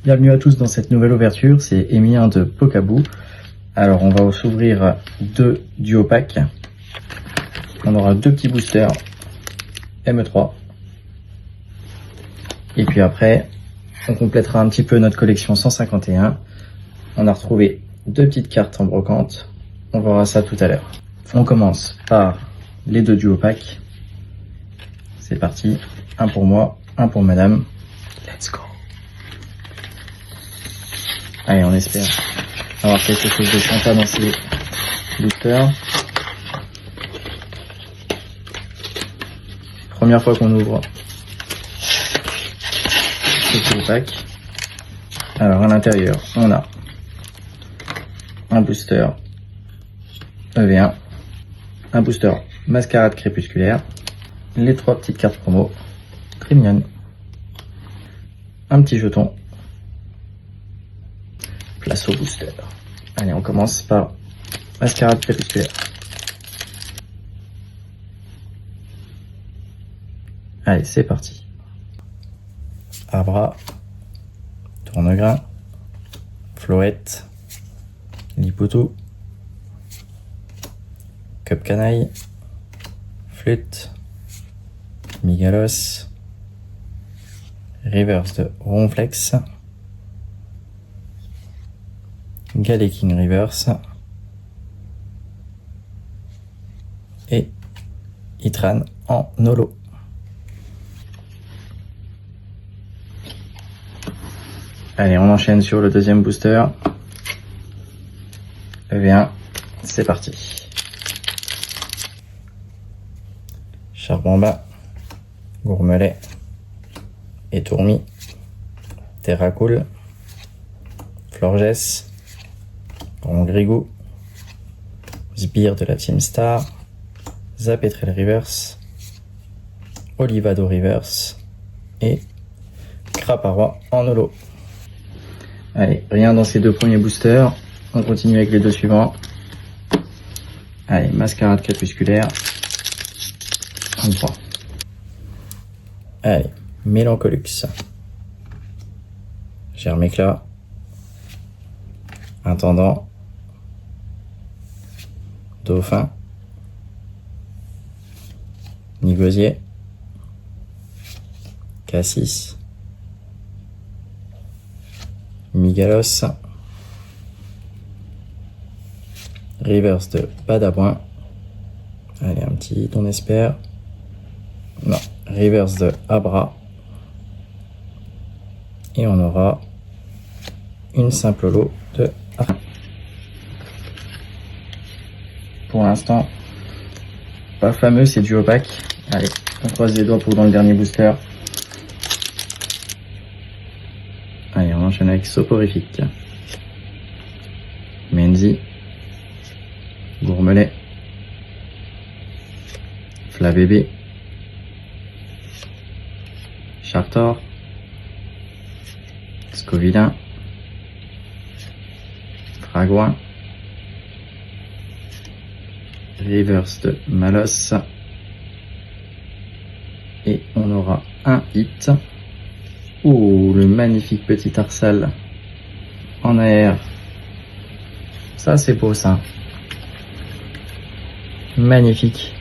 Bienvenue à tous dans cette nouvelle ouverture, c'est Emilien de Pokabou. Alors on va s'ouvrir deux duo packs. On aura deux petits boosters ME3. Et puis après, on complétera un petit peu notre collection 151. On a retrouvé deux petites cartes en brocante. On verra ça tout à l'heure. On commence par les deux duo packs. C'est parti, un pour moi, un pour madame. Let's go. Allez, on espère avoir quelque chose de sympa dans ces boosters. Première fois qu'on ouvre ce pack. Alors à l'intérieur, on a un booster EV1, un booster Mascarade Crépusculaire, les trois petites cartes promo, très mignonnes, un petit jeton. Place au booster. Allez, on commence par Mascarade Crépusculaire. Allez, c'est parti. Abra, Tournegrain, Floette, Lipotou, Cup Canaille, Flûte, Migalos, Reverse de Ronflex, Galeking Reverse et Itran en holo. Allez, on enchaîne sur le deuxième booster. EV1, c'est parti. Charbamba, Gourmelet, Étourmi, Terracool, Florges, Grand Grigou, Sbire de la Team Star, Zapetrel Reverse, Olivado Reverse et Craparois en holo. Allez, rien dans ces deux premiers boosters. On continue avec les deux suivants. Allez, Mascarade Crépusculaire. On prend. Allez, Mélancolux, Germéclat, Intendant, Dauphin, Nigosier, Cassis, Migalos, Reverse de Badaboin. Allez, un petit, on espère. Non, Reverse de Abra. Et on aura une simple lot de Arra. Pour l'instant, pas fameux, c'est du opaque. Allez, on croise les doigts pour dans le dernier booster. Allez, on enchaîne avec Soporifique, Menzi, Gourmelet, Flabébé, Chartor, Scovillain, Fragouin, Reverse de Malos, et on aura un hit. Oh, le magnifique petit Arsal en air. Ça, c'est beau, ça. Magnifique.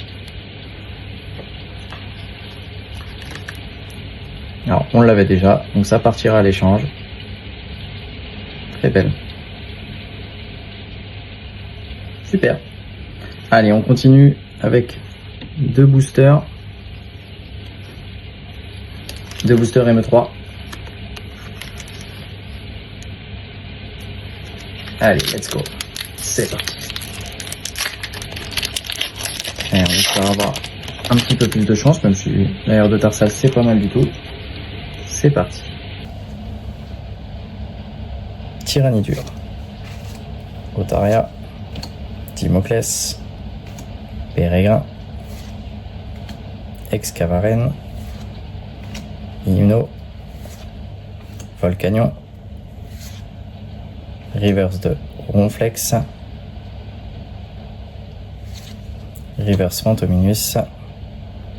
Alors, on l'avait déjà, donc ça partira à l'échange. Très belle. Super. Allez, on continue avec deux boosters. Deux boosters ME3. Allez, let's go. C'est parti. Et on espère avoir un petit peu plus de chance, même si l'air de Tarsal c'est pas mal du tout. C'est parti. Tyrannidure, Otaria, Timoclès, Pérégrin, Excavaren, Hymno, Volcanion, Reverse de Ronflex, Reverse Fantominus,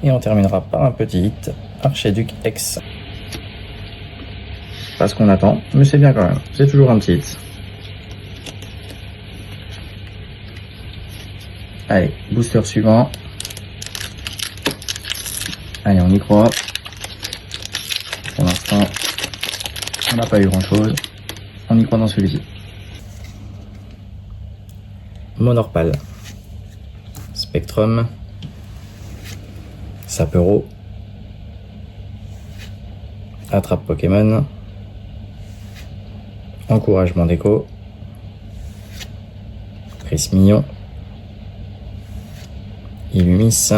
et on terminera par un petit hit, Archéduc X. pas ce qu'on attend, mais c'est bien quand même. C'est toujours un petit hit. Allez, booster suivant. Allez, on y croit. Pour l'instant, on n'a pas eu grand chose. On y croit dans celui-ci. Monorpal. Spectrum. Sapero. Attrape Pokémon. Encouragement d'écho. Prismillon. Illumis.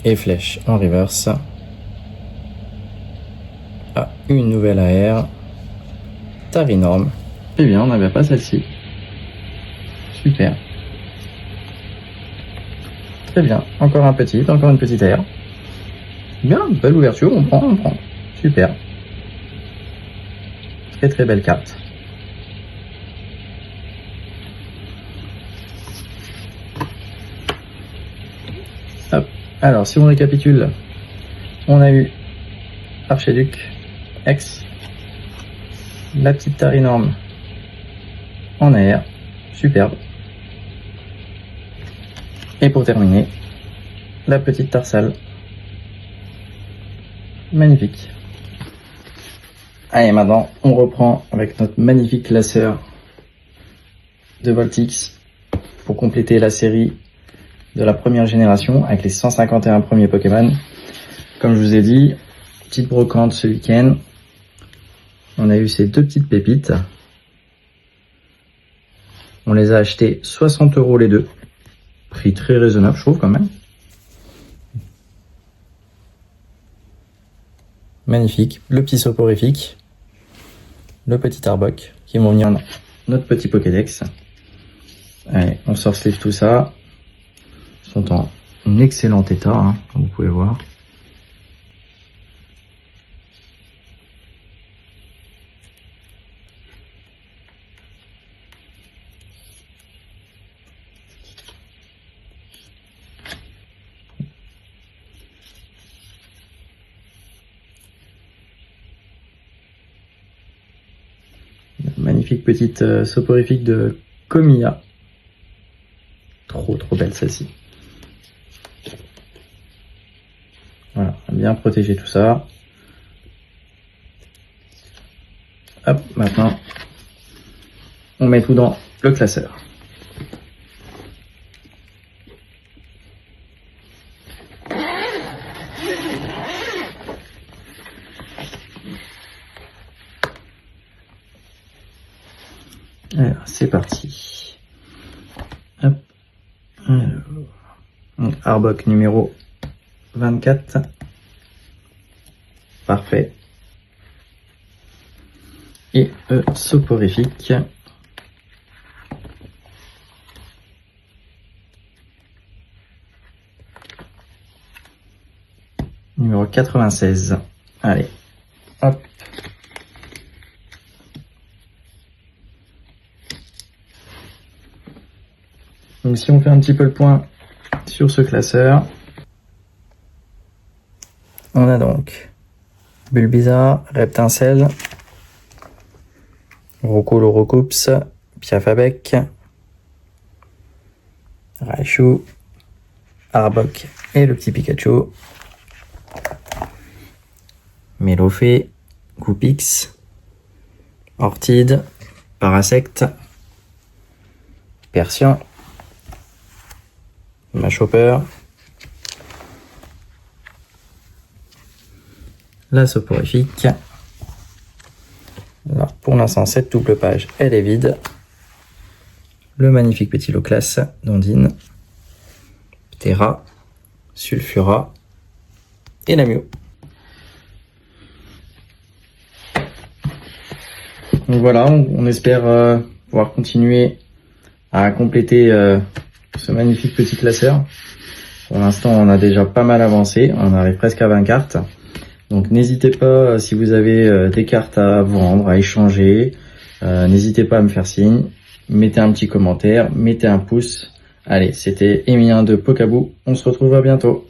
Et flèche en reverse. Ah, une nouvelle AR. Tarinorm. Eh bien, on n'avait pas celle-ci. Super. Très bien. Encore un petit, encore une petite AR. Bien, belle ouverture, on prend. Super. Très très belle carte. Hop. Alors, si on récapitule, on a eu Archiduc, X, la petite Tarinorm en air, superbe. Et pour terminer, la petite Tarsal, magnifique. Allez, maintenant, on reprend avec notre magnifique classeur de Voltix pour compléter la série de la première génération avec les 151 premiers Pokémon. Comme je vous ai dit, petite brocante ce week-end. On a eu ces deux petites pépites. On les a achetés 60 € les deux. Prix très raisonnable, je trouve, quand même. Magnifique. Le petit soporifique. Le petit Arbok qui vont venir dans notre petit Pokédex. Allez, on sort sleeve tout ça. Ils sont en excellent état, hein, comme vous pouvez voir. Magnifique petite soporifique de Comia. Trop belle celle-ci. Voilà, bien protéger tout ça. Hop, maintenant, on met tout dans le classeur. Alors, c'est parti. Hop. Alors, Arbok numéro 24. Parfait. Et soporifique. Numéro 96. Allez. Hop. Donc si on fait un petit peu le point sur ce classeur, on a donc Bulbizarre, Reptincelle, Rocolorocops, Piafabec, Raichu, Arbok et le petit Pikachu, Mélofée, Goupix, Ortide, Parasect, Persian, Machopper, la soporifique. Alors pour l'instant cette double page elle est vide. Le magnifique petit Loclas d'Ondine, Ptera, Sulfura et la Mew. Donc voilà, on espère pouvoir continuer à compléter ce magnifique petit classeur. Pour l'instant, on a déjà pas mal avancé. On arrive presque à 20 cartes. Donc n'hésitez pas, si vous avez des cartes à vous rendre, à échanger, n'hésitez pas à me faire signe. Mettez un petit commentaire, mettez un pouce. Allez, c'était Emilien de Pokabou. On se retrouvera bientôt.